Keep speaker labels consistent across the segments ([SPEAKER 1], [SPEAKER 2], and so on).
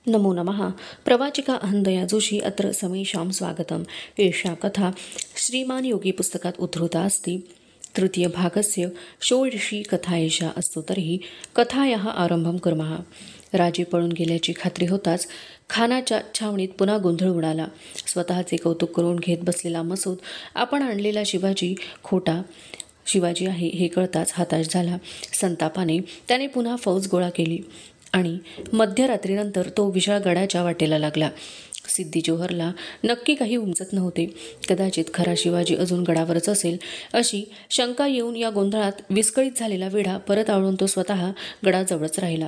[SPEAKER 1] नमो नमः। प्रवाचिका अहंदया जोशी अत्र समेषां स्वागतम्। एषा कथा श्रीमान योगी पुस्तकात उद्धृता अस्ति। तृतीयभागस्य षोडशी कथा एषा अस्तु। तर्हि कथायाः आरंभं कुर्मः। राजे पळून गेल्याची खात्री होताच खानाच्या छावणीत पुन्हा गोंधळ उडाला। स्वतःचे कौतुक करून घेत बसलेला मसूद आपण आणलेला शिवाजी खोटा शिवाजी आहे हे कळताच हताश झाला। संतापाने त्याने पुन्हा फौज गोळा केली आणि मध्यरात्रीनंतर तो विशाळ गडाच्या वाटेला लागला। सिद्दी जोहरला नक्की काही उमजत नव्हते। कदाचित खरा शिवाजी अजून गडावरच असेल अशी शंका येऊन या गोंधळात विस्कळीत झालेला वेढा परत आवळून तो स्वतः गडाजवळच राहिला।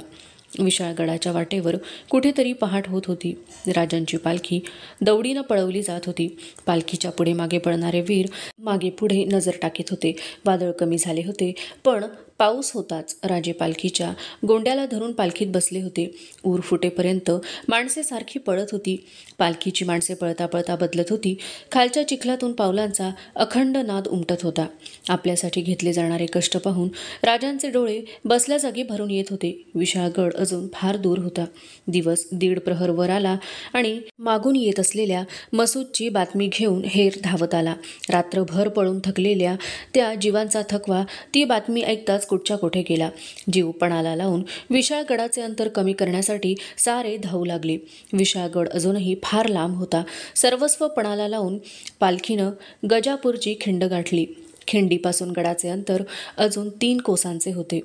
[SPEAKER 1] विशाळ गडाच्या वाटेवर कुठेतरी पहाट होत होती। राजांची पालखी दौडीनं पळवली जात होती। पालखीच्या पुढे मागे पळणारे वीर मागे पुढे नजर टाकीत होते। वादळ कमी झाले होते, पण पाऊस होताच। राजे पालखीच्या गोंड्याला धरून पालखीत बसले होते। ऊर फुटेपर्यंत माणसे सारखी पळत होती। पालखीची माणसे पळता पळता बदलत होती। खालच्या चिखलातून पावलांचा अखंड नाद उमटत होता। आपल्यासाठी घेतले जाणारे कष्ट पाहून राजांचे डोळे बसल्या जागी भरून येत होते। विशाळ गड अजून फार दूर होता। दिवस दीड प्रहर वर आला आणि मागून येत असलेल्या मसूदची बातमी घेऊन हेर धावत आला। रात्रभर पळून थकलेल्या त्या जीवांचा थकवा ती बातमी ऐकताच कुठच्या कोठे गेला। जीव पणाला लावून विशाळ गडाचे अंतर कमी करण्यासाठी सारे धावू लागले। विशाळ गड अजूनही फार लांब होता। सर्वस्व पणाला लावून पालखीनं गजापूरची खिंड गाठली। खिंडीपासून गडाचे अंतर अजून 3 कोसांचे होते।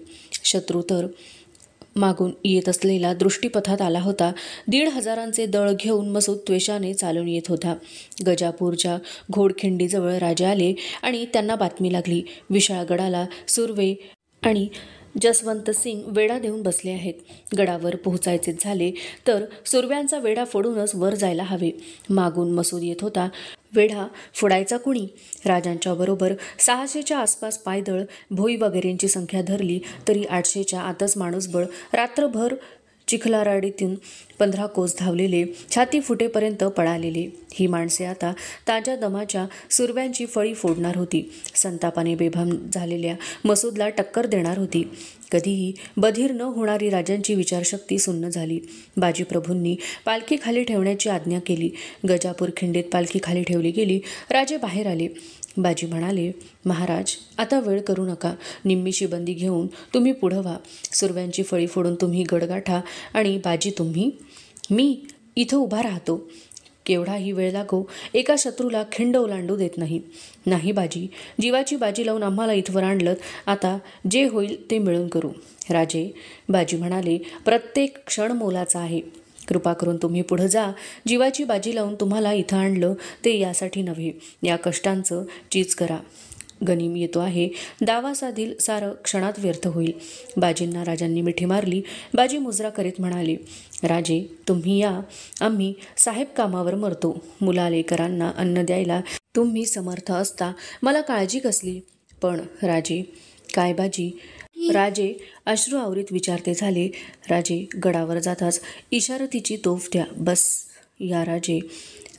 [SPEAKER 1] शत्रू तर मागून येत असलेला दृष्टीपथात आला होता। 1,500 दळ घेऊन मसूद त्वेषाने चालून येत होता। गजापूरच्या घोडखिंडीजवळ राजे आले आणि त्यांना बातमी लागली, विशाळ गडाला सुर्वे आणि जसवंत सिंग वेढा देऊन बसले आहेत। गडावर पोहोचायचे झाले तर सुरव्यांचा वेढा फोडूनच वर जायला हवे। मागून मसूद येत होता। वेढा फोडायचा कुणी? राजांच्या बरोबर 600च्या आसपास पायदळ भोई वगैरेंची संख्या धरली तरी 800च्या आतच माणूसबळ रात्रभर चिखलाराडीतून 15 कोस धावलेले, छाती फुटेपर्यंत पळालेले। ही माणसे आता ताज्या दमाच्या सुरव्यांची फळी फोडणार होती। संतापाने बेभान झालेल्या मसूदला टक्कर देणार होती। कधीही बधीर न होणारी राजांची विचारशक्ती सुन्न झाली। बाजीप्रभूंनी पालखी खाली ठेवण्याची आज्ञा केली। गजापूर खिंडीत पालखी खाली ठेवली गेली। राजे बाहेर आले। बाजी म्हणाले, महाराज आता वेळ करू नका। निम्मीशी बंदी घेऊन तुम्ही पुढं व्हा। सुरव्यांची फळी फोडून तुम्ही गड गाठा आणि बाजी तुम्ही? मी इथं उभा राहतो। केवढाही वेळ लागो, एका शत्रूला खिंड ओलांडू देत नाही। नाही बाजी, जीवाची बाजी लावून आम्हाला इथवर आणलं, आता जे होईल ते मिळून करू। राजे, बाजी म्हणाले, प्रत्येक क्षण मोलाचा आहे। कृपा करून तुम्ही पुढं जा। जीवाची बाजी लावून तुम्हाला इथं आणलं ते यासाठी नव्हे, या कष्टांचं चीज करा। गनिम येतो आहे, दावा साधील सारं क्षणात व्यर्थ होईल। बाजींना राजांनी मिठी मारली। बाजी मुजरा करीत म्हणाले, राजे तुम्ही या, आम्ही साहेब कामावर मरतो। मुलालेकरांना अन्न द्यायला तुम्ही समर्थ असता मला काळजी कसली? पण राजे, काय बाजी? राजे अश्रू आवरीत विचारते झाले। राजे गडावर जाताच इशारतीची तोफ द्या, बस या राजे।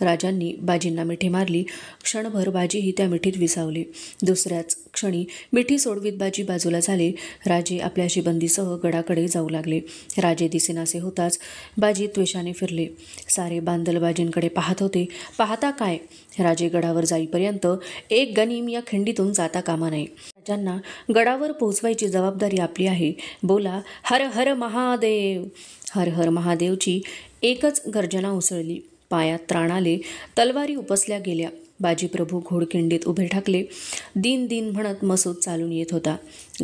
[SPEAKER 1] राजांनी बाजींना मिठी मारली। क्षणभर बाजीही त्या मिठीत विसावले। दुसऱ्याच क्षणी मिठी सोडवीत बाजी बाजूला झाले। राजे आपल्या शिबंदीसह गडाकडे जाऊ लागले। राजे दिसेनासे होताच बाजी त्वेषाने फिरले। सारे बांदल बाजींकडे पाहत होते। पाहता काय, राजे गडावर जाईपर्यंत एक गनिम या खिंडीतून जाता कामा नये। राजांना गडावर पोहोचवायची जबाबदारी आपली आहे। बोला हर हर महादेव। हर हर महादेवची एकच गर्जना उसळली। पायात त्राण आले, तलवारी उपसल्या गेल्या। बाजीप्रभू घोडखिंडीत उभे ठाकले। दिन दिन म्हणत मसूद चालून येत होता।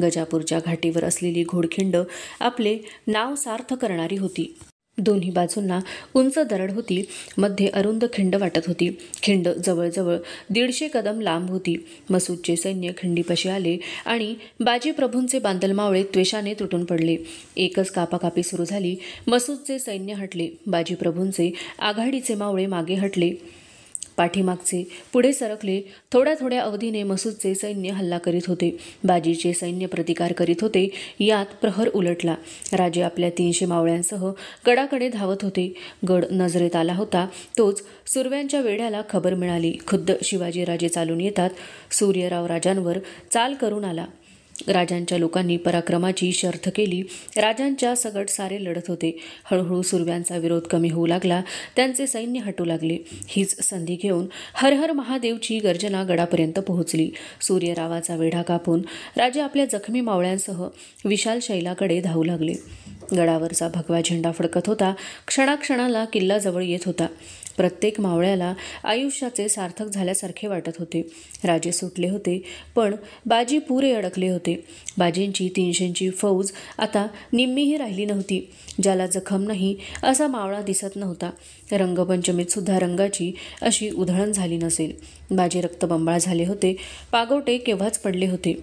[SPEAKER 1] गजापूरच्या घाटीवर असलेली घोडखिंड आपले नाव सार्थ करणारी होती। दोन्ही बाजूंना उंच दरड होती। मध्ये अरुंद खिंड वाटत होती। खिंड जवळजवळ 150 कदम लांब होती। मसूदचे सैन्य खिंडीपाशी आले आणि बाजीप्रभूंचे बांदल मावळे त्वेषाने तुटून पडले। एकच कापाकापी सुरू झाली। मसूदचे सैन्य हटले। बाजीप्रभूंचे आघाडीचे मावळे मागे हटले, पाठीमागचे पुढे सरकले। थोड्या थोड्या अवधीने मसूदचे सैन्य हल्ला करीत होते। बाजीचे सैन्य प्रतिकार करीत होते। यात प्रहर उलटला। राजे आपल्या 300 मावळ्यांसह गडाकडे धावत होते। गड नजरेत आला होता तोच सुरव्यांच्या वेढ्याला खबर मिळाली। खुद्द शिवाजीराजे चालून येतात। सूर्यराव राजांवर चाल करून आला। राजांच्या लोकांनी पराक्रमाची शर्थ केली. राजांच्या सकट सारे लढत होते. हळूहळू सुरव्यांचा विरोध कमी होऊ लागला. त्यांचे सैन्य हटू लागले. हीच संधी घेऊन हर हर महादेवची गर्जना गडापर्यंत पोहोचली. सूर्यरावाचा वेढा कापून राजे आपल्या जखमी मावळ्यांसह विशाल शैलाकडे धावू लागले. गडावरचा भगवा झेंडा फडकत होता. क्षणाक्षणाला किल्ला जवळ येत होता. प्रत्येक मावळ्याला आयुष्याचे सार्थक झाल्यासारखे वाटत होते. राजे सुटले होते, पण बाजी पुरे अडकले होते. बाजींची 300ची फौज आता निम्मीही राहिली नव्हती. ज्याला जखम नाही असा मावळा दिसत नव्हता. रंगपंचमीत सुद्धा रंगाची अशी उधळण झाली नसेल. बाजी रक्तबंबाळ झाले होते. पागोटे केव्हाच पडले होते.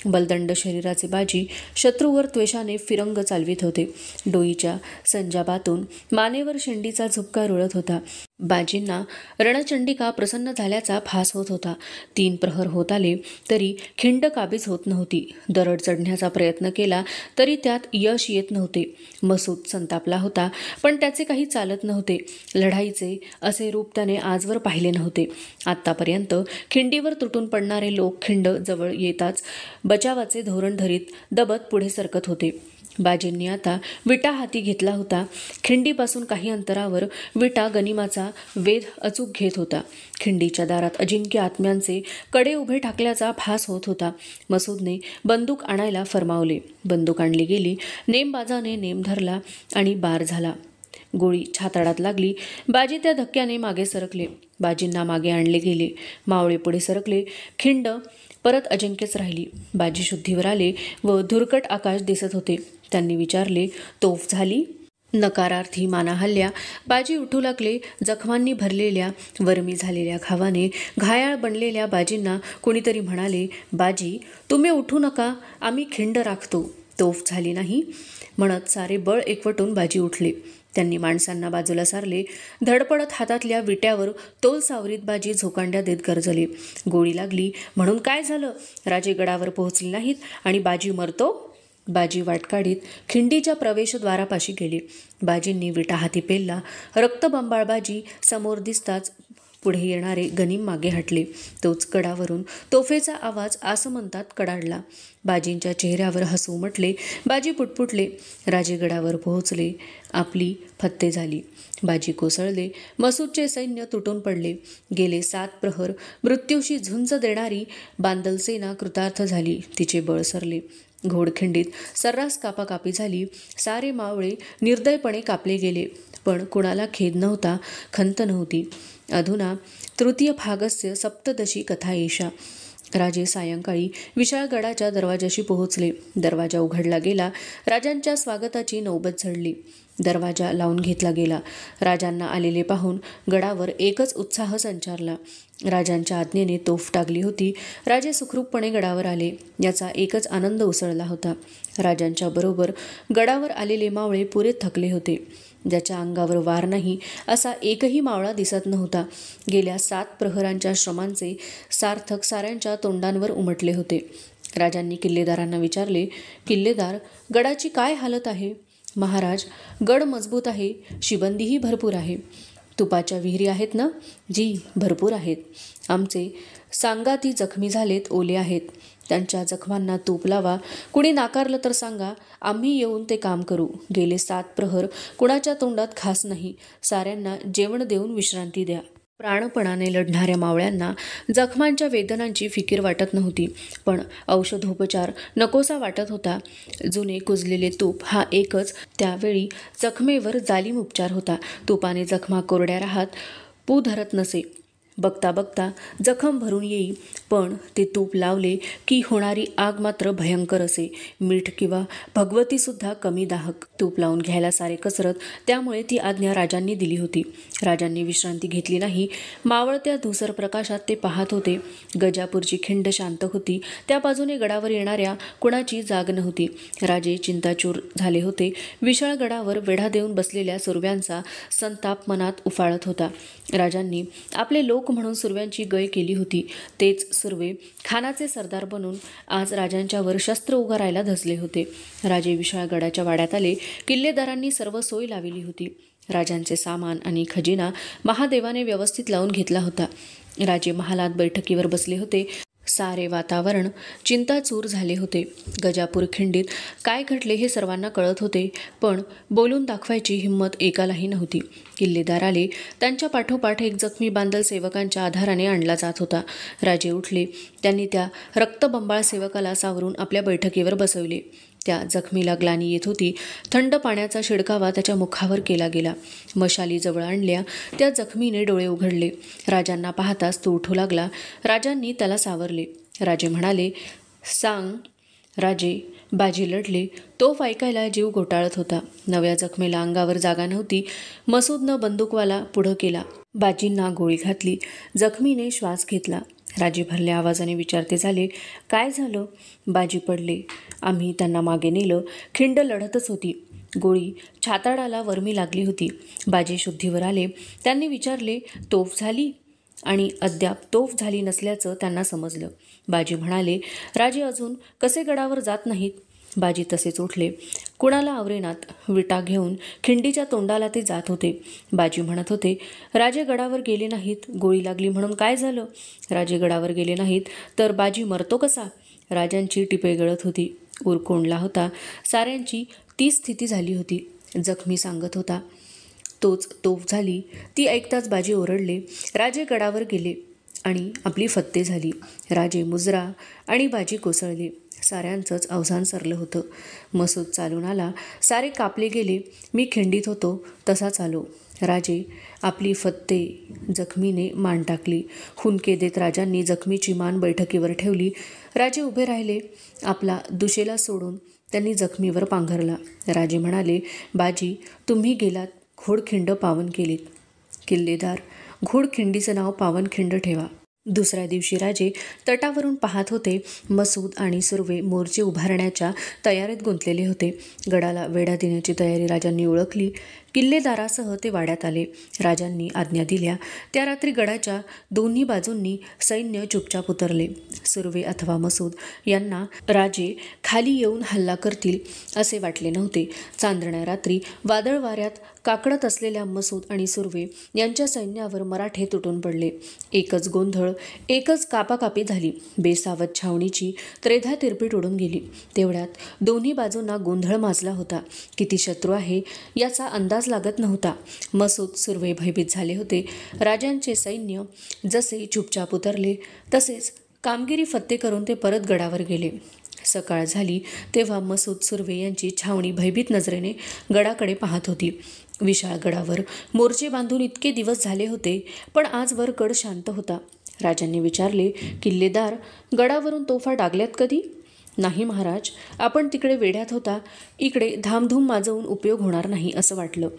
[SPEAKER 1] बलदंड शरीराचे बाजी शत्रूवर त्वेषाने फिरंग चालवित होते. डोईच्या संजाबातून मानेवर शेंडीचा झुपका रुळत होता. बाजींना रणचंडिका प्रसन्न झाल्याचा भास होत होता. 3 प्रहर होत आले तरी खिंड काबीज होत नव्हती. दरड चढण्याचा प्रयत्न केला तरी त्यात यश येत नव्हते. मसूद संतापला होता, पण त्याचे काही चालत नव्हते. लढाईचे असे रूप त्याने आजवर पाहिले नव्हते. आत्तापर्यंत खिंडीवर तुटून पडणारे लोक खिंड जवळ येताच बचावाचे धोरण धरीत दबत पुढे सरकत होते. बाजींनी आता विटा हाती घेतला होता. खिंडीपासून काही अंतरावर विटा गनिमाचा वेध अचूक घेत होता. खिंडीच्या दारात अजिंक्य आत्म्यांचे कडे उभे ठाकल्याचा भास होत होता. मसूदने बंदूक आणायला फरमावले. बंदूक आणली गेली. नेमबाजाने नेम धरला आणि बार झाला. गोळी छाताडात लागली. बाजी त्या धक्क्याने मागे सरकले. बाजींना मागे आणले गेले. मावळे पुढे सरकले. खिंड परत अजिंक्यच राहिली. बाजी शुद्धीवर आले व धुरकट आकाश दिसत होते. त्यांनी विचारले, तोफ झाली? नकारार्थी माना हल्ल्या. बाजी उठू लागले. जखमांनी भरलेल्या वर्मी झालेल्या घावाने घायाळ बनलेल्या बाजींना कोणीतरी म्हणाले, बाजी तुम्ही उठू नका, आम्ही खिंड राखतो. तोफ झाली नाही म्हणत सारे बळ एकवटून बाजी उठले. त्यांनी माणसांना बाजूला सारले. धडपडत हातातल्या विट्यावर तोल सावरीत बाजी झोकांड्या देत गरजले. गोळी लागली म्हणून काय झालं? राजे गडावर पोहोचले नाहीत आणि बाजी मरतो? बाजी वाट काढीत खिंडीच्या प्रवेशद्वारापाशी गेले. बाजींनी विटा हाती पेलला. रक्तबंबाळ बाजी समोर दिसताच पुढे येणारे गनिम मागे हटले. तोच गडावरून तोफेचा आवाज आसमंतात कडाडला. बाजींच्या चेहऱ्यावर हसू उमटले. बाजी पुटपुटले. राजे गडावर पोहोचले. आपली फत्ते झाली. बाजी कोसळले. मसूदचे सैन्य तुटून पडले. गेले 7 प्रहर मृत्यूशी झुंज देणारी बांदलसेना कृतार्थ झाली. तिचे बळ सरले. घोडखिंडीत सर्रास कापाकापी झाली. सारे मावळे निर्दयपणे कापले गेले. पण कुणाला खेद नव्हता, खंत नव्हती. अधुना तृतीय भागस्य सप्तदशी कथा एषा. राजे सायंकाळी विशाळगडाच्या दरवाजाशी पोहोचले. दरवाजा उघडला गेला. राजांच्या स्वागताची नौबत झडली. दरवाजा लावून घेतला गेला. राजांना आलेले पाहून गडावर एकच उत्साह संचारला. राजांच्या आज्ञेने तोफ टाकली होती. राजे सुखरूपपणे गडावर आले याचा एकच आनंद उसळला होता. राजांच्या बरोबर गडावर आलेले मावळे पुरे थकले होते. ज्याच्या अंगावर वार नाही असा एकही मावळा दिसत नव्हता. गेल्या 7 प्रहरांच्या श्रमांचे सार्थक साऱ्यांच्या तोंडांवर उमटले होते. राजांनी किल्लेदारांना विचारले, किल्लेदार, गडाची काय हालत आहे? महाराज, गड मजबूत आहे. शिबंदीही भरपूर आहे. तुपाच्या विहिरी आहेत ना? जी, भरपूर आहेत. आमचे सांगाती जखमी झालेत, ओले आहेत. त्यांच्या जखमांना तूप लावा. कुणी नाकारलं तर सांगा, आम्ही येऊन ते काम करू. गेले 7 प्रहर कुणाच्या तोंडात घास नाही. साऱ्यांना जेवण देऊन विश्रांती द्या. प्राणपणाने लढणाऱ्या मावळ्यांना जखमांच्या वेदनांची फिकीर वाटत नव्हती, पण औषधोपचार नकोसा वाटत होता. जुने कुजलेले तूप हा एकच त्यावेळी जखमेवर जालीम उपचार होता. तुपाने जखमा कोरड्या राहत, पू धरत नसे. बघता बघता जखम भरून येई, पण ते तूप लावले की होणारी आग मात्र भयंकर असे. मीठ किंवा भगवतीसुद्धा कमी दाहक. तूप लावून घ्यायला सारे कसरत. त्यामुळे ती आज्ञा राजांनी दिली होती. राजांनी विश्रांती घेतली नाही. मावळत्या धुसर प्रकाशात ते पाहत होते. गजापूरची खिंड शांत होती. त्या बाजूने गडावर येणाऱ्या कुणाची जाग नव्हती. राजे चिंताचूर झाले होते. विशाळ गडावर वेढा देऊन बसलेल्या सुरव्यांचा संताप मनात उफाळत होता. राजांनी आपले लोक म्हणून सुरव्यांची गय केली होती. तेच सुरवे खानाचे सरदार बनून आज राजांच्यावर शस्त्र उगारायला धसले होते. राजे विशाळगडाच्या वाड्यात आले. किल्लेदारांनी सर्व सोय लावली होती. राजांचे सामान आणि खजिना महादेवाने व्यवस्थित लावून घेतला होता. राजे महालात बैठकीवर बसले होते. सारे वातावरण चिंताचूर झाले होते. गजापूर खिंडीत काय घडले हे सर्वांना कळत होते, पण बोलून दाखवायची हिंमत एकालाही नव्हती. किल्लेदार आले. त्यांच्या पाठोपाठ एक जखमी बांदल सेवकांच्या आधाराने आणला जात होता. राजे उठले. त्यांनी त्या रक्तबंबाळ सेवकाला सावरून आपल्या बैठकीवर बसवले. त्या जखमीला ग्लानी येत होती. थंड पाण्याचा शिडकावा त्याच्या मुखावर केला गेला. मशाली जवळ आणल्या. त्या जखमीने डोळे उघडले. राजांना पाहताच तो उठू लागला. राजांनी त्याला सावरले. राजे म्हणाले, सांग. राजे, बाजी लढले. तोफ ऐकायला जीव घोटाळत होता. नव्या जखमेला अंगावर जागा नव्हती. मसूदनं बंदूकवाला पुढं केला. बाजींना गोळी घातली. जखमीने श्वास घेतला. राजे भरल्या आवाजाने विचारते झाले, काय झालं? बाजी पडले. आम्ही त्यांना मागे नेलं. खिंड लढतच होती. गोळी छाताडाला वर्मी लागली होती. बाजी शुद्धीवर आले. त्यांनी विचारले, तोफ झाली? आणि अद्याप तोफ झाली नसल्याचं त्यांना समजलं. बाजी म्हणाले, राजे अजून कसे गडावर जात नाहीत? बाजी तसेच उठले. कुणाला आवरेनात. विटा घेऊन खिंडीच्या तोंडाला ते जात होते. बाजी म्हणत होते, राजे गडावर गेले नाहीत. गोळी लागली म्हणून काय झालं? राजे गडावर गेले नाहीत तर बाजी मरतो कसा? राजांची टिपे गळत होती. ऊर कोंडला होता. साऱ्यांची ती स्थिती झाली होती. जखमी सांगत होता, तोच तोफ झाली. ती ऐकताच बाजी ओरडले. राजे गडावर गेले आणि आपली फत्ते झाली. राजे मुजरा आणि बाजी कोसळले. साऱ्यांचंच अवसान सरलं होतं. मसूद चालून आला. सारे कापले गेले. मी खिंडीत होतो तसाच आलो. राजे, आपली फत्ते. जखमीने मान टाकली. हुंदके देत राजांनी जखमीची मान बैठकीवर ठेवली. राजे उभे राहिले. आपला दुशेला सोडून त्यांनी जखमीवर पांघरला. राजे म्हणाले, बाजी, तुम्ही गेलात, घोडखिंड पावन केलीत. किल्लेदार, घोडखिंडीचं नाव पावनखिंड ठेवा. दुसऱ्या दिवशी राजे तटावरून पाहत होते. मसूद आणि सुर्वे मोर्चे उभारण्याच्या तयारीत गुंतलेले होते. गडाला वेढा देण्याची तयारी राजांनी ओळखली. किल्लेदारासह ते वाड्यात आले. राजांनी आज्ञा दिल्या. त्या रात्री गडाच्या दोन्ही बाजूंनी सैन्य चुपचाप उतरले. सुर्वे अथवा मसूद यांना राजे खाली येऊन हल्ला करतील असे वाटले नव्हते. चांदण्या रात्री वादळ वाऱ्यात काकडत असलेल्या मसूद आणि सुर्वे यांच्या सैन्यावर मराठे तुटून पडले. एकच गोंधळ, एकच कापाकापी झाली. बेसावत छावणीची त्रेधा तिरपीट उडून गेली. तेवढ्यात दोन्ही बाजूंना गोंधळ माजला होता. किती शत्रू आहे याचा अंदाज लागत नव्हता. मसूद, सुर्वे भयभीत झाले होते. राजांचे सैन्य जसे चुपचाप उतरले तसेच कामगिरी फत्ते करून ते परत गडावर गेले. सकाळ झाली तेव्हा मसूद, सुर्वे यांची छावणी भयभीत नजरेने गडाकडे पाहत होती. विशाळ गडावर मोर्चे बांधून इतके दिवस झाले होते, पण आजवर गड शांत होता. राजांनी विचारले, किल्लेदार, गडावरून तोफा डागल्यात कधी? नाही महाराज, आपण तिकडे वेढ्यात होता. इकडे धामधूम माजवून उपयोग होणार नाही असं वाटलं.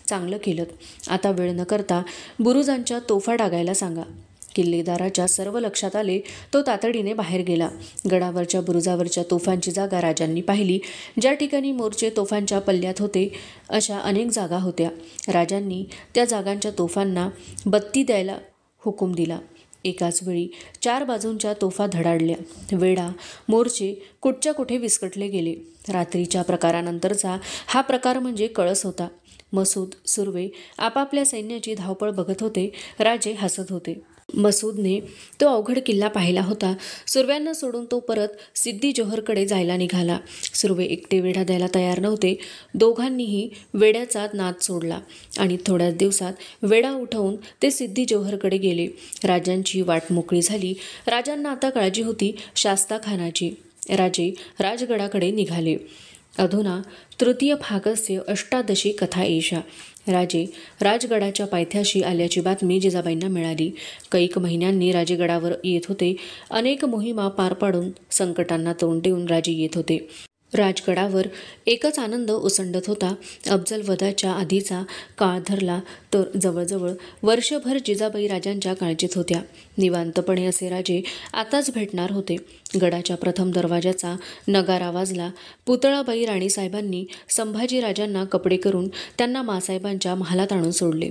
[SPEAKER 1] चांगलं केलं. आता वेळ न करता बुरुजांच्या तोफा डागायला सांगा. किल्लेदाराच्या सर्व लक्षात आले. तो तातडीने बाहेर गेला. गडावरच्या बुरुजावरच्या तोफांची जागा राजांनी पाहिली. ज्या ठिकाणी मोर्चे तोफांच्या पल्ल्यात होते अशा अनेक जागा होत्या. राजांनी त्या जागांच्या तोफांना बत्ती द्यायला हुकूम दिला. एकाच वेळी 4 बाजूंच्या तोफा धडाडल्या. वेढा, मोर्चे कुठच्या कुठे विस्कटले गेले. रात्रीच्या प्रकारानंतरचा हा प्रकार म्हणजे कळस होता. मसूद, सुर्वे आपापल्या सैन्याची धावपळ बघत होते. राजे हसत होते. मसूदने तो अवघड किल्ला पाहिला होता. सुर्व्यांना सोडून तो परत सिद्दी जोहरकडे जायला निघाला. सुर्वे एकटे वेढा द्यायला तयार नव्हते. दोघांनीही वेड्याचा नाद सोडला आणि थोड्याच दिवसात वेढा उठवून ते सिद्दी जोहरकडे गेले. राजांची वाट मोकळी झाली. राजांना आता काळजी होती शास्ता खानाची. राजे राजगडाकडे निघाले. अधुना तृतीय भागस्य अष्टादशी कथा एषा. राजे राजगडाच्या पायथ्याशी आल्याची बातमी जिजाबाईंना मिळाली. कैक महिन्यांनी राजे गडावर येत होते. अनेक मोहिमा पार पाडून संकटांना तोंड देऊन राजे येत होते. राजगडावर एकच आनंद ओसंडत होता. अफजल वधाच्या आधीचा काळ धरला तर जवळजवळ वर्षभर जिजाबाई राजांच्या काळजीत होत्या. निवांतपणे असे राजे आताच भेटणार होते. गडाच्या प्रथम दरवाजाचा नगारा वाजला. पुतळाबाई राणीसाहेबांनी संभाजीराजांना कपडे करून त्यांना मासाहेबांच्या महालात आणून सोडले.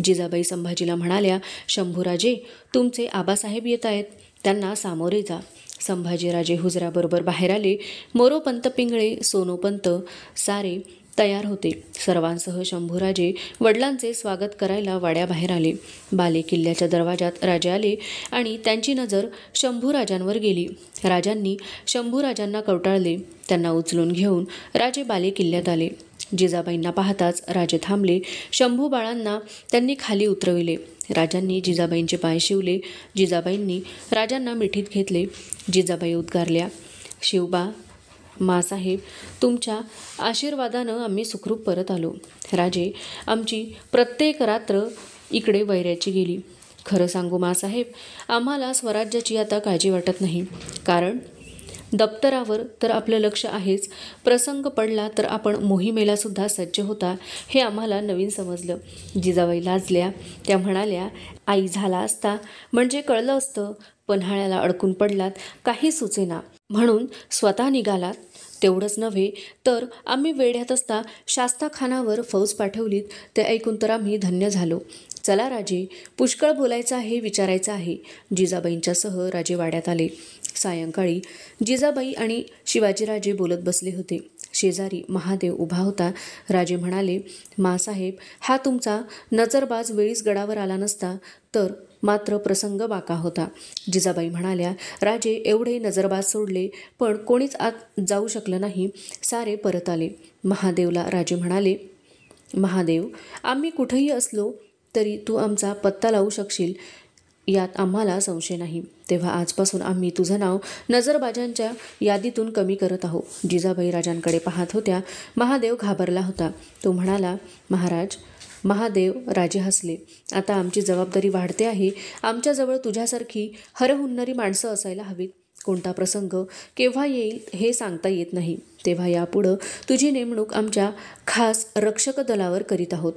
[SPEAKER 1] जिजाबाई संभाजीला म्हणाल्या, शंभूराजे, तुमचे आबासाहेब येत आहेत, त्यांना सामोरे जा. संभाजीराजे हुजऱ्याबरोबर बाहेर आले. मोरोपंत पिंगळे, सोनोपंत सारे तयार होते. सर्वांसह शंभूराजे वडिलांचे स्वागत करायला वाड्याबाहेर आले. बाले किल्ल्याच्या दरवाजात राजे आले आणि त्यांची नजर शंभूराजांवर गेली. राजांनी शंभूराजांना कवटाळले. त्यांना उचलून घेऊन राजे बाले किल्ल्यात आले. जिजाबाईंना पाहताच राजे थांबले. शंभू बाळांना त्यांनी खाली उतरविले. राजांनी जिजाबाईंचे पाय शिवले. जिजाबाईंनी राजांना मिठीत घेतले. जिजाबाई उद्गारल्या, शिवबा, मासाहेब, तुमच्या आशीर्वादानं आम्ही सुखरूप परत आलो. राजे, आमची प्रत्येक रात्र इकडे वैऱ्याची गेली. खरं सांगू मासाहेब, आम्हाला स्वराज्याची आता काळजी वाटत नाही. कारण दप्तरावर तर आपलं लक्ष आहेच, प्रसंग पडला तर आपण मोहिमेला सुद्धा सज्ज होता हे आम्हाला नवीन समजलं. जिजाबाई लाजल्या. त्या म्हणाल्या, आई, झाला असता म्हणजे कळलं असतं. पन्हाळ्याला अडकून पडलात, काही सुचेना म्हणून स्वतः निघालात. तेवढंच नव्हे तर आम्ही वेढ्यात असता शास्ताखानावर फौज पाठवलीत ते ऐकून तर आम्ही धन्य झालो. चला राजे, पुष्कळ बोलायचं आहे, विचारायचं आहे. जिजाबाईंच्यासह राजे वाड्यात आले. सायंकाळी जिजाबाई आणि शिवाजीराजे बोलत बसले होते. शेजारी महादेव उभा होता. राजे म्हणाले, मासाहेब, हा तुमचा नजरबाज वेळीच गडावर आला नसता तर मात्र प्रसंग बाका होता. जिजाबाई म्हणाल्या, राजे, एवढे नजरबाज सोडले पण कोणीच आत जाऊ शकलं नाही. सारे परत आले. महादेवला राजे म्हणाले, महादेव, आम्ही कुठेही असलो तरी तू आमचा पत्ता लावू शकशील यात आम्हाला संशय नाही. तेव्हा आजपासून आम्ही तुझं नाव नजरबाजांच्या यादीतून कमी करत आहोत. जिजाबाई राजांकडे पाहत होत्या. महादेव घाबरला होता. तो म्हणाला, महाराज. महादेव राजे हसले. आता आमची जबाबदारी वाढते आहे. आमच्याजवळ तुझ्यासारखी हरहुन्नरी माणसं असायला हवीत. कोणता प्रसंग केव्हा येईल हे सांगता येत नाही. तेव्हा यापुढं तुझी नेमणूक आमच्या खास रक्षक दलावर करीत आहोत.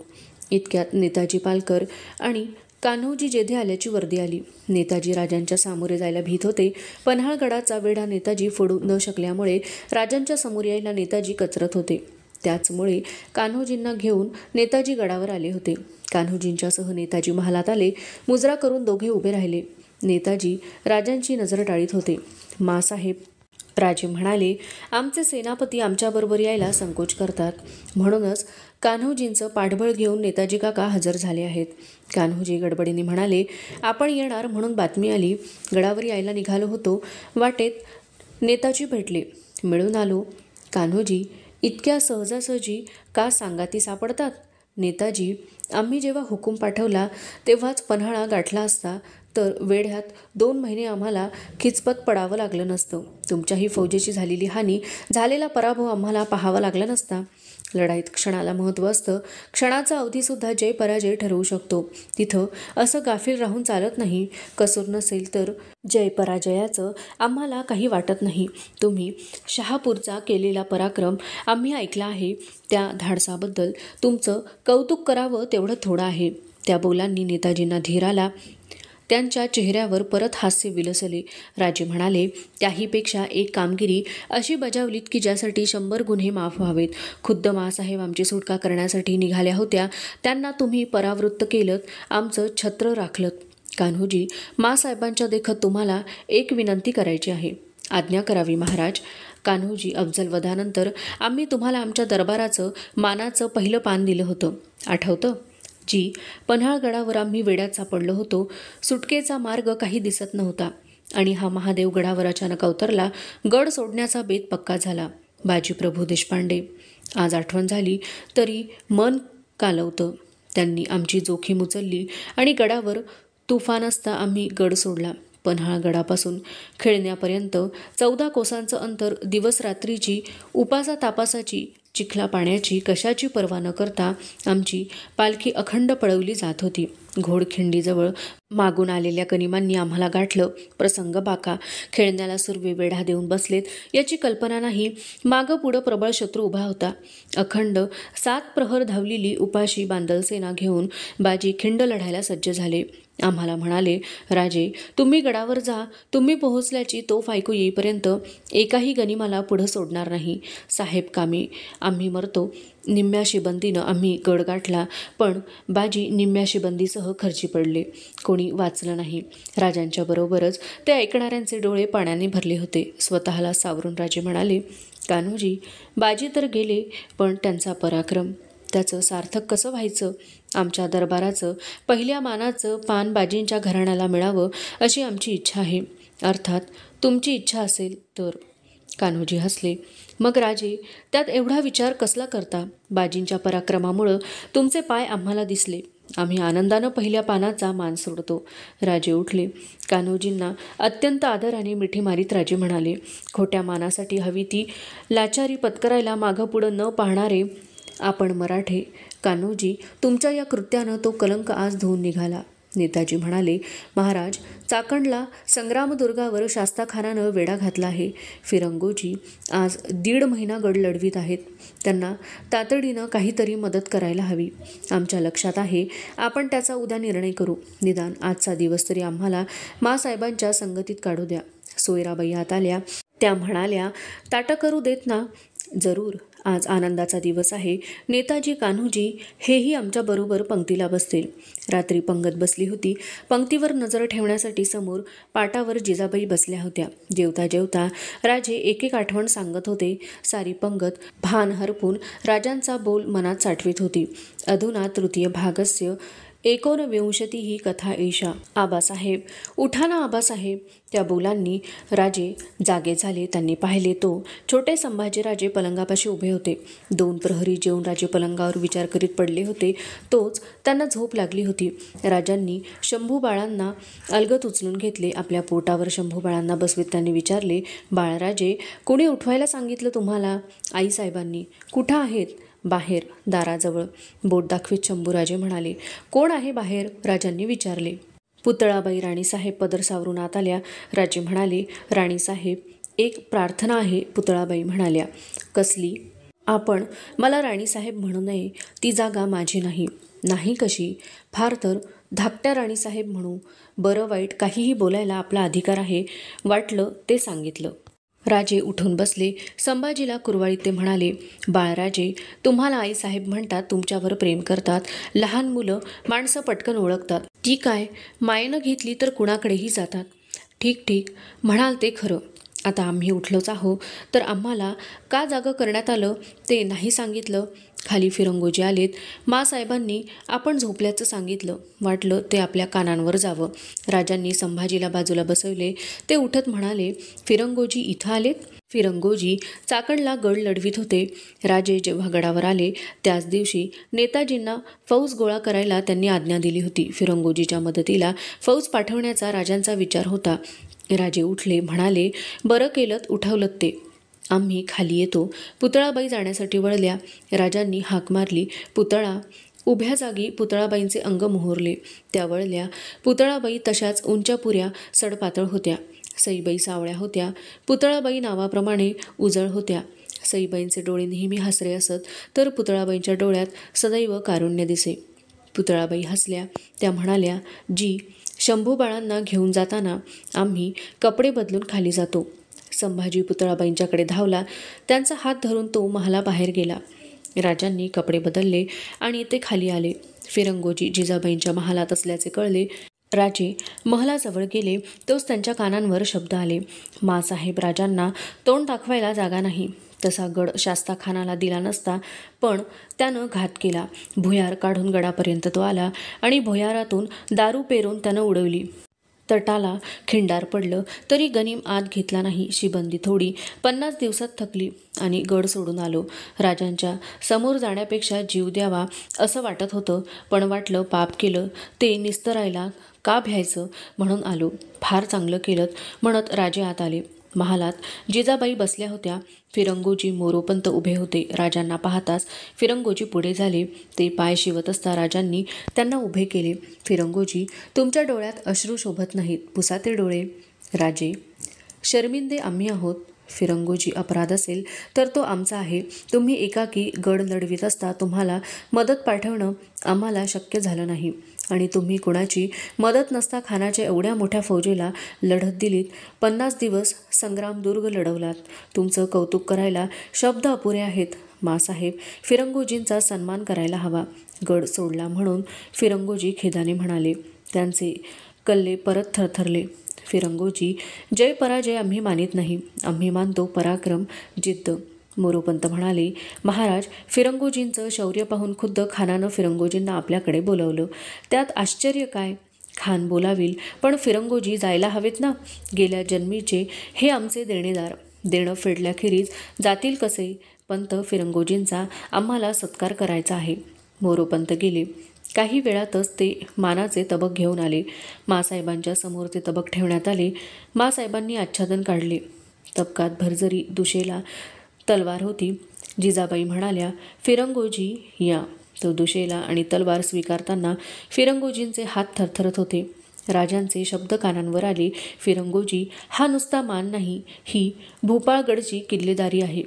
[SPEAKER 1] इतक्यात नेताजी पालकर आणि कान्होजी जेधे आल्याची वर्दी आली. नेताजी राजांच्या सामोरे जायला भीत होते. पन्हाळगडाचा वेढा नेताजी फोडू न शकल्यामुळे राजांच्या समोर यायला नेताजी कचरत होते. त्याचमुळे कान्होजींना घेऊन नेताजी गडावर आले होते. कान्होजींच्यासह नेताजी महालात आले. मुजरा करून दोघे उभे राहिले. नेताजी राजांची नजर टाळीत होते. मासाहेब, राजे म्हणाले, आमचे सेनापती आमच्याबरोबर यायला संकोच करतात. म्हणूनच कान्होजींचं पाठबळ घेऊन नेताजी काका हजर झाले आहेत. कान्होजी गडबडीने म्हणाले, आपण येणार म्हणून बातमी आली. गडावर यायला निघालो होतो. वाटेत नेताजी भेटले. मिळून आलो. कान्होजी, इतक्या सहजासहजी का सांगाती सापडतात? नेताजी, आम्ही जेव्हा हुकूम पाठवला तेव्हाच पन्हाळा गाठला असता तर वेढ्यात 2 महिने आम्हाला खिचपत पडावं लागलं नसतं. तुमच्याही फौजेची झालेली हानी, झालेला पराभव आम्हाला पाहावा लागला नसता. लढाईत क्षणाला महत्त्व असतं. क्षणाचा अवधीसुद्धा जय पराजय ठरवू शकतो. तिथं असं गाफील राहून चालत नाही. कसूर नसेल तर जय पराजयाचं आम्हाला काही वाटत नाही. तुम्ही शहापूरचा केलेला पराक्रम आम्ही ऐकला आहे. त्या धाडसाबद्दल तुमचं कौतुक करावं तेवढं थोडं आहे. त्या बोलांनी नेताजींना धीर आला. त्यांच्या चेहऱ्यावर परत हास्य विलसले. राजे म्हणाले, त्याहीपेक्षा एक कामगिरी अशी बजावलीत की ज्यासाठी 100 गुन्हे माफ व्हावेत. खुद्द मासाहेब आमची सुटका करण्यासाठी निघाल्या होत्या. त्यांना तुम्ही परावृत्त केलंत, आमचं छत्र राखलत. कान्होजी, मासाहेबांच्या देखत तुम्हाला एक विनंती करायची आहे. आज्ञा करावी महाराज. कान्होजी, अफजलवधानंतर आम्ही तुम्हाला आमच्या दरबाराचं मानाचं पहिलं पान दिलं होतं, आठवतं? जी, पन्हाळगडावर आम्ही वेड्यात सापडलो होतो. सुटकेचा मार्ग काही दिसत नव्हता आणि हा महादेव गडावर अचानक अवतरला. गड सोडण्याचा बेत पक्का झाला. बाजीप्रभू देशपांडे, आज आठवण झाली तरी मन कालवतं. त्यांनी आमची जोखीम उचलली आणि गडावर तुफान असता आम्ही गड सोडला. पन्हाळगडापासून खेळण्यापर्यंत 14 कोसांचं अंतर, दिवस रात्रीची उपासा तापासाची, चिखला पाण्याची कशाची पर्वा न करता आमची पालखी अखंड पळवली जात होती. घोडखिंडीजवळ मागून आलेल्या गनिमांनी आम्हाला गाठलं. प्रसंग बाका. खेळण्याला सुर्वे वेढा देऊन बसलेत याची कल्पना नाही. मागं पुढं प्रबळ शत्रू उभा होता. अखंड 7 प्रहर धावलेली उपाशी बांदलसेना घेऊन बाजी खिंड लढायला सज्ज झाले. आम्हाला म्हणाले, राजे तुम्ही गडावर जा, तुम्ही पोहोचल्याची तोफ ऐकू येईपर्यंत एकाही गनिमाला पुढं सोडणार नाही. साहेब कामी आम्ही मरतो. निम्म्या शिबंदीनं आम्ही गड गाठला, पण बाजी निम्म्या शिबंदीसह खर्ची पडले. कोणी वाचलं नाही. राजांच्या बरोबरच ते ऐकणाऱ्यांचे डोळे पाण्याने भरले होते. स्वतःला सावरून राजे म्हणाले, कान्होजी बाजी तर गेले, पण त्यांचा पराक्रम, त्याचं सार्थक कसं व्हायचं? आमच्या दरबाराचं पहिल्या मानाचं पान बाजींच्या घराण्याला मिळावं अशी आमची इच्छा आहे. अर्थात तुमची इच्छा असेल तर. कान्होजी हसले. मग राजे त्यात एवढा विचार कसला करता? बाजींच्या पराक्रमामुळं तुमचे पाय आम्हाला दिसले. आम्ही आनंदानं पहिल्या पानाचा मान सोडतो. राजे उठले. कान्होजींना अत्यंत आदराने मिठी मारीत राजे म्हणाले, खोट्या मानासाठी हवी ती लाचारी पत्करायला मागं पुढं न पाहणारे आपण मराठे. कान्होजी तुमच्या या कृत्यानं तो कलंक आज धुवून निघाला. नेताजी म्हणाले, महाराज चाकणला संग्रामदुर्गावर शास्ताखानानं वेढा घातला आहे. फिरंगोजी आज 1.5 महिना गड लढवीत आहेत. त्यांना तातडीनं काहीतरी मदत करायला हवी. आमच्या लक्षात आहे. आपण त्याचा उद्या निर्णय करू. निदान आजचा दिवस तरी आम्हाला मासाहेबांच्या संगतीत काढू द्या. सोयराबाई आत आल्या. त्या म्हणाल्या, ताटं करू देत ना? जरूर. आज आनंदाचा दिवस आहे. नेताजी कान्होजी हेही आमच्याबरोबर पंक्तीला बसतील. रात्री पंगत बसली होती. पंक्तीवर नजर ठेवण्यासाठी समोर पाटावर जिजाबाई बसल्या होत्या. जेवता जेवता राजे एक एक आठवण सांगत होते. सारी पंगत भान हरपून राजांचा बोल मनात साठवीत होती. अधुना तृतीय भागस्य 19 ही कथा एषा. आबासाहेब उठा ना आबासाहेब. त्या बोलांनी राजे जागे झाले. त्यांनी पाहिले तो छोटे संभाजीराजे पलंगापाशी उभे होते. 2 प्रहरी जेवून राजे पलंगावर विचार करीत पडले होते. तोच त्यांना झोप लागली होती. राजांनी शंभूबाळांना अलगद उचलून घेतले. आपल्या पोटावर शंभूबाळांना बसवीत त्यांनी विचारले, बाळराजे कोणी उठवायला सांगितलं तुम्हाला? आईसाहेबांनी. कुठं आहेत? बाहेर, दाराजवळ. बोट दाखवीत शंभूराजे म्हणाले. कोण आहे बाहेर? राजांनी विचारले. पुतळाबाई राणीसाहेब पदर सावरून आत आल्या. राजे म्हणाले, राणीसाहेब एक प्रार्थना आहे. पुतळाबाई म्हणाल्या, कसली? आपण मला राणीसाहेब म्हणू नये. ती जागा माझी नाही. नाही कशी? फार तर धाकट्या राणीसाहेब म्हणू. बरं वाईट काहीही बोलायला आपला अधिकार आहे. वाटलं ते सांगितलं. राजे उठून बसले. संभाजीला कुरवाळीत ते म्हणाले, बाळराजे तुम्हाला आईसाहेब म्हणतात, तुमच्यावर प्रेम करतात. लहान मुलं माणसं पटकन ओळखतात. ती काय मायेनं घेतली तर कुणाकडेही जातात. ठीक ठीक म्हणाल ते खरं. आता आम्ही उठलोच आहो तर आम्हाला का जागं करण्यात आलं ते नाही सांगितलं. खाली फिरंगोजी आलेत. मासाहेबांनी आपण झोपल्याचं सांगितलं. वाटलं ते आपल्या कानांवर जावं. राजांनी संभाजीला बाजूला बसवले. ते उठत म्हणाले, फिरंगोजी इथं आलेत? फिरंगोजी चाकणला गड लढवीत होते. राजे जेव्हा गडावर आले त्याच दिवशी नेताजींना फौज गोळा करायला त्यांनी आज्ञा दिली होती. फिरंगोजीच्या मदतीला फौज पाठवण्याचा राजांचा विचार होता. राजे उठले. म्हणाले, बरं केलं उठवलं ते. आम्ही खाली येतो. पुतळाबाई जाण्यासाठी वळल्या. राजांनी हाक मारली. पुतळा. उभ्या जागी पुतळाबाईंचे अंग मोहरले. त्या वळल्या. पुतळाबाई तशाच उंच्यापुऱ्या सडपातळ होत्या. सईबाई सावळ्या होत्या. पुतळाबाई नावाप्रमाणे उजळ होत्या. सईबाईंचे डोळे नेहमी हसरे असत, तर पुतळाबाईंच्या डोळ्यात सदैव कारुण्य दिसे. पुतळाबाई हसल्या. त्या म्हणाल्या, जी शंभूबाळांना घेऊन जाताना आम्ही कपडे बदलून खाली जातो. संभाजी पुतळाबाईंच्याकडे धावला. त्यांचा हात धरून तो महालाबाहेर गेला. राजांनी कपडे बदलले आणि ते खाली आले. फिरंगोजी जिजाबाईंच्या महालात असल्याचे कळले. राजे महलाजवळ गेले. तोच त्यांच्या कानांवर शब्द आले, मासाहेब राजांना तोंड दाखवायला जागा नाही. तसा गड शास्ताखानाला दिला नसता, पण त्यानं घात केला. भुयार काढून गडापर्यंत तो आला आणि भुयारातून दारू पेरून त्यानं उडवली. तटाला खिंडार पडलं तरी गनीम आत घेतला नाही. शिबंदी थोडी 50 दिवसात थकली आणि गड सोडून आलो. राजांच्या समोर जाण्यापेक्षा जीव द्यावा असं वाटत होतं, पण वाटलं पाप केलं ते निस्तरायला का भ्यायचं म्हणून आलो. फार चांगलं केलं म्हणत राजे आत आले. महालात जिजाबाई बसल्या होत्या. फिरंगोजी मोरोपंत उभे होते. राजांना पाहताच फिरंगोजी पुढे झाले. ते पाय शिवत असता राजांनी त्यांना उभे केले. फिरंगोजी तुमच्या डोळ्यात अश्रू शोभत नाहीत. पुसा ते डोळे. राजे शर्मिंदे आम्ही आहोत. फिरंगोजी अपराध असेल तर तो आमचा आहे. तुम्ही एकाकी गड लढवित असता तुम्हाला मदत पाठवणं आम्हाला शक्य झालं नाही आणि तुम्ही कुणाची मदत नसता खानाच्या एवढ्या मोठ्या फौजेला लढत दिलीत. 50 दिवस संग्रामदुर्ग लढवलात. तुमचं कौतुक करायला शब्द अपुरे आहेत. मासाहेब, फिरंगोजींचा सन्मान करायला हवा. गड सोडला म्हणून फिरंगोजी खेदाने म्हणाले. त्यांचे कल्ले परत थरथरले. फिरंगोजी, जय पराजय आम्ही मानित नाही. आम्ही मानतो पराक्रम, जिद्द. मोरोपंत म्हणाले, महाराज, फिरंगोजींचं शौर्य पाहून खुद्द खानानं फिरंगोजींना आपल्याकडे बोलवलं. त्यात आश्चर्य काय? खान बोलावील, पण फिरंगोजी जायला हवेत ना. गेल्या जन्मीचे हे आमचे देणेदार. देणं फेडल्याखेरीज जातील कसे? पंत, फिरंगोजींचा आम्हाला सत्कार करायचा आहे. मोरोपंत गेले. काही वेळातच ते मानाचे तबक घेऊन आले. मासाहेबांच्या समोर ते तबक ठेवण्यात आले. मासाहेबांनी आच्छादन काढले. तबकात भरजरी दुशेला तलवार होती. जिजाबाई म्हणाल्या, फिरंगोजी या. तो दुशेला आणि तलवार स्वीकारताना फिरंगोजींचे हात थरथरत होते. राजांचे शब्द कानांवर आले. फिरंगोजी, हा नुसता मान नाही, ही भूपाळगडची किल्लेदारी आहे.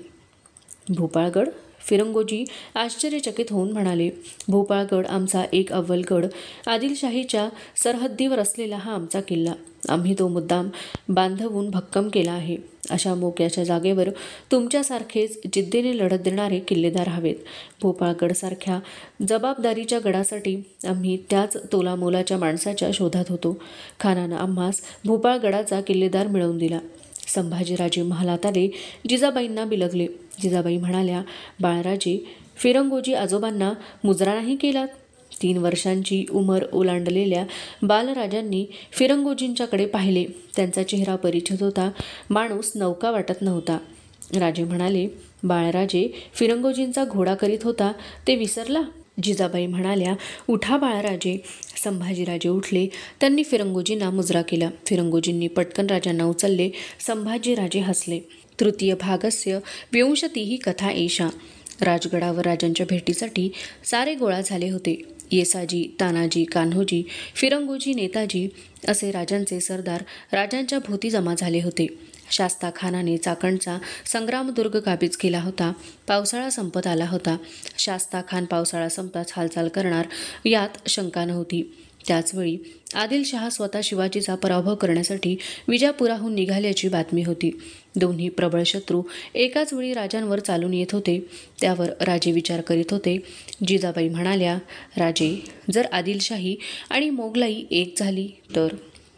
[SPEAKER 1] भूपाळगड? फिरंगोजी आश्चर्यचकित होऊन म्हणाले, भूपाळगड आमचा एक अव्वल गड. आदिलशाहीच्या सरहद्दीवर असलेला हा आमचा किल्ला. आम्ही तो मुद्दाम बांधवून भक्कम केला आहे. अशा मोक्याच्या जागेवर तुमच्यासारखेच जिद्दीने लढत देणारे किल्लेदार हवेत. भोपाळगडसारख्या जबाबदारीच्या गडासाठी आम्ही त्याच तोलामोलाच्या माणसाच्या शोधात होतो. खानानं आम्हास भोपाळगडाचा किल्लेदार मिळवून दिला. संभाजीराजे महालात आले. जिजाबाईंना बिलगले. जिजाबाई म्हणाल्या, बाळराजे, फिरंगोजी आजोबांना मुजरा नाही केलात. 3 वर्षांची उमर ओलांडलेल्या बालराजांनी फिरंगोजींच्याकडे पाहिले. त्यांचा चेहरा परिचित होता. माणूस नौका वाटत नव्हता. राजे म्हणाले, बाळराजे, फिरंगोजींचा घोडा करीत होता ते विसरला? जिजाबाई म्हणाल्या, उठा बाळराजे. संभाजीराजे उठले. त्यांनी फिरंगोजींना मुजरा केला. फिरंगोजींनी पटकन राजांना उचलले. संभाजीराजे हसले. तृतीय भागस्य विंशतिः कथा एषा. राजगडावर राजांच्या भेटीसाठी सारे गोळा झाले होते. येसाजी, तानाजी, कान्होजी, फिरंगोजी, नेताजी असे राजांचे सरदार राजांच्या भोवती जमा झाले होते. शास्ता खानाने चाकणचा संग्रामदुर्ग काबीज केला होता. पावसाळा संपत आला होता. शास्ता खान पावसाळा संपताच हालचाल करणार यात शंका नव्हती. त्याचवेळी आदिलशहा स्वतः शिवाजीचा पराभव करण्यासाठी विजापुराहून निघाल्याची बातमी होती. दोन्ही प्रबळ शत्रू एकाच वेळी राजांवर चालून येत होते. त्यावर राजे विचार करीत होते. जिजाबाई म्हणाल्या, राजे, जर आदिलशाही आणि मोगलाई एक झाली तर?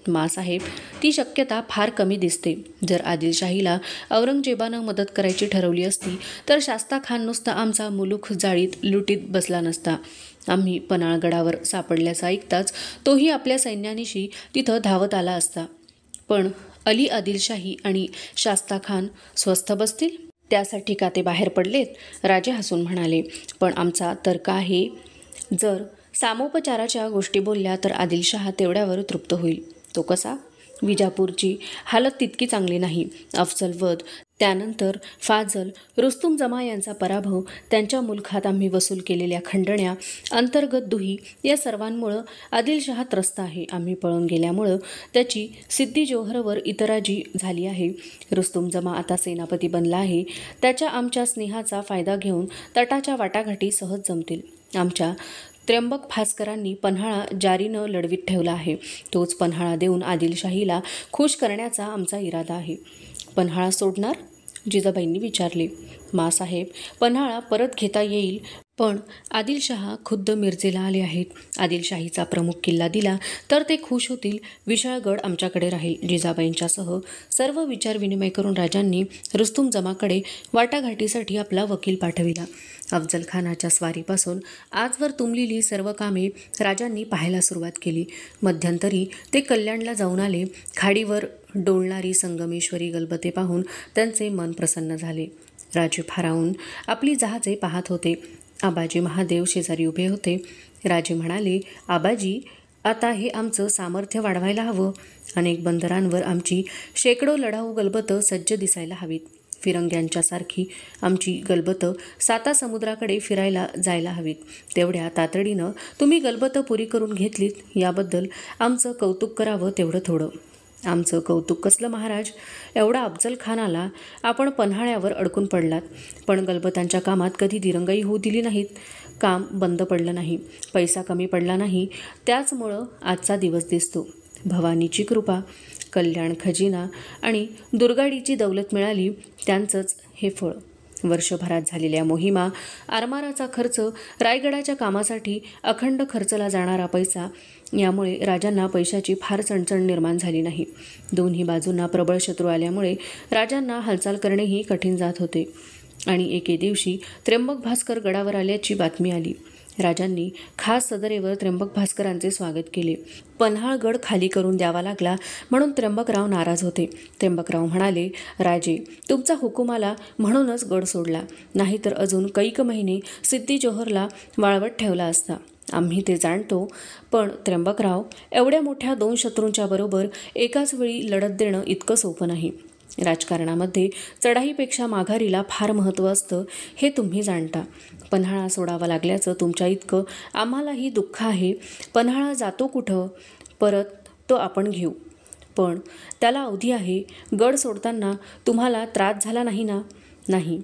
[SPEAKER 1] मासाहेब, ती शक्यता फार कमी दिसते. जर आदिलशाहीला औरंगजेबानं मदत करायची ठरवली असती तर शास्ता खान नुसता आमचा मुलूख जाळीत लुटीत बसला नसता. आम्ही पन्हाळगडावर सापडल्याचं ऐकताच तोही आपल्या सैन्यानिशी तिथं धावत आला असता. पण अली आदिलशाही आणि शास्ता खान स्वस्थ बसतील? त्यासाठी का ते बाहेर पडलेत? राजे हसून म्हणाले, पण आमचा तर्क आहे, जर सामोपचाराच्या गोष्टी बोलल्या तर आदिलशहा तेवढ्यावर तृप्त होईल. तो कसा? विजापूरची हालत तितकी चांगली नाही. अफजल वध, त्यानंतर फाजल, रुस्तुम जमा यांचा पराभव, त्यांच्या मुलखात आम्ही वसूल केलेल्या खंडण्या, अंतर्गत दुही या सर्वांमुळं आदिलशहा त्रस्त आहे. आम्ही पळून गेल्यामुळं त्याची सिद्दी जोहरवर इतराजी झाली आहे. रुस्तुम जमा आता सेनापती बनला आहे. त्याच्या आमच्या स्नेहाचा फायदा घेऊन तटाच्या वाटाघाटी सहज जमतील. आमच्या त्र्यंबक भास्करांनी पन्हाळा जारीनं लढवीत ठेवला आहे. तोच पन्हाळा देऊन आदिलशाहीला खुश करण्याचा आमचा इरादा आहे. पन्हाळा सोडणार? जिजाबाईंनी विचारले. मासाहेब, पन्हाळा परत घेता येईल, पण आदिलशहा खुद्द मिरजेला आले आहेत. आदिलशाहीचा प्रमुख किल्ला दिला तर ते खुश होतील. विशाळगड आमच्याकडे राहील. जिजाबाईंच्यासह सर्व विचारविनिमय करून राजांनी रुस्तुम जमाकडे वाटाघाटीसाठी आपला वकील पाठविला. अफजल खानाच्या स्वारीपासून आजवर तुंबलेली सर्व कामे राजांनी पाहायला सुरुवात केली. मध्यंतरी ते कल्याणला जाऊन आले. खाडीवर डोलणारी संगमेश्वरी गलबते पाहून त्यांचे मन प्रसन्न झाले. राजे भारावून आपली जहाजे पाहत होते. आबाजी महादेव शेजारी उभे होते. राजे म्हणाले, आबाजी, आता हे आमचं सामर्थ्य वाढवायला हवं. अनेक बंदरांवर आमची शेकडो लढाऊ गलबतं सज्ज दिसायला हवीत. फिरंग्यांच्यासारखी आमची गलबतं साता समुद्राकडे फिरायला जायला हवीत. तेवढ्या तातडीनं तुम्ही गलबतं पुरी करून घेतलीत याबद्दल आमचं कौतुक करावं तेवढं थोडं. आमचं कौतुक कसलं महाराज, एवढा अफजल खान आला, आपण पन्हाळ्यावर अडकून पडलात. पण गलबतांच्या कामात कधी दिरंगाई होऊ दिली नाहीत. काम बंद पडलं नाही, पैसा कमी पडला नाही, त्याचमुळं आजचा दिवस दिसतो. भवानीची कृपा, कल्याण खजिना आणि दुर्गाडीची दौलत मिळाली, त्यांचंच हे फळ. वर्षभरात झालेल्या मोहिमा, आरमाराचा खर्च, रायगडाच्या कामासाठी अखंड खर्चला जाणारा पैसा, यामुळे राजांना पैशाची फार चणचण निर्माण झाली नाही. दोन्ही बाजूंना प्रबळ शत्रू आल्यामुळे राजांना हालचाल करणेही कठीण जात होते. आणि एके दिवशी त्र्यंबक भास्कर गडावर आल्याची बातमी आली. राजांनी खास सदरेवर त्र्यंबक भास्करांचे स्वागत केले. पन्हाळगड खाली करून द्यावा लागला म्हणून त्र्यंबकराव नाराज होते. त्र्यंबकराव म्हणाले, राजे, तुमचा हुकूम आला म्हणूनच गड सोडला, नाहीतर अजून कैक महिने सिद्धी जोहरला वाळवत ठेवला असता. आम्ही ते जाणतो, पण त्र्यंबकराव, एवढ्या मोठ्या 2 शत्रूंच्या बरोबर एकाच वेळी लढत देणं इतकं सोपं नाही. राजकारणामध्ये चढाईपेक्षा माघारीला फार महत्त्व असतं, हे तुम्ही जाणता. पन्हाळा सोडावा लागल्याचं तुमच्या इतकं आम्हालाही दुःख आहे. पन्हाळा जातो कुठं? परत तो आपण घेऊ, पण त्याला अवधी आहे. गड सोडताना तुम्हाला त्रास झाला नाही ना? नाही.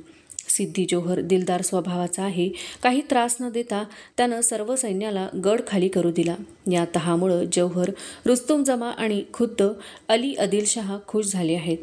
[SPEAKER 1] सिद्धी जोहर दिलदार स्वभावाचा आहे. काही त्रास न देता त्यानं सर्व सैन्याला गड खाली करू दिला. या तहामुळं जौहर, रुस्तुमजमा आणि खुद्द अली आदिलशाह खुश झाले आहेत.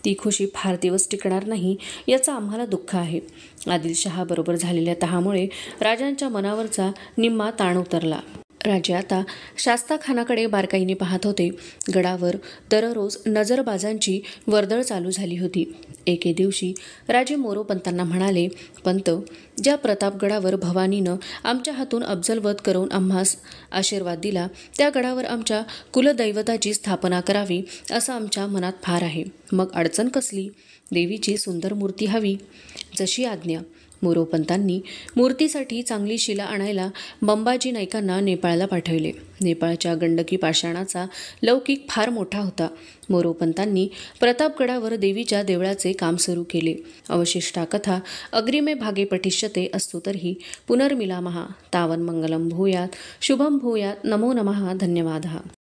[SPEAKER 1] ती खुशी फार दिवस टिकणार नाही, याचं आम्हाला दुःख आहे. आदिलशहाबरोबर झालेल्या तहामुळे राजांच्या मनावरचा निम्मा ताण उतरला. राजे आता शास्ताखानाकडे बारकाईने पाहत होते. गडावर दररोज नजरबाजांची वर्दळ चालू झाली होती. एके दिवशी राजे मोरोपंतांना म्हणाले, पंत, ज्या प्रतापगडावर भवानीनं आमच्या हातून अफजलवध करून आम्हास आशीर्वाद दिला, त्या गडावर आमच्या कुलदैवताची स्थापना करावी असं आमच्या मनात फार आहे. मग अडचण कसली? देवीची सुंदर मूर्ती हवी. जशी आज्ञा. मोरोपंतांनी मूर्तीसाठी चांगली शिला आणायला बंबाजी नाईकांना नेपाळला पाठवले. नेपाळच्या गंडकी पाषाणाचा लौकिक फार मोठा होता. मोरोपंतांनी प्रतापगडावर देवीच्या देवळाचे काम सुरू केले. अवशिष्टा कथा अग्रिमे भागे पठिष्यते अस्तु तर्हि पुनर्मिलामः. तावन् मंगलं भूयात्, शुभं भूयात्. नमो नमः. धन्यवादः.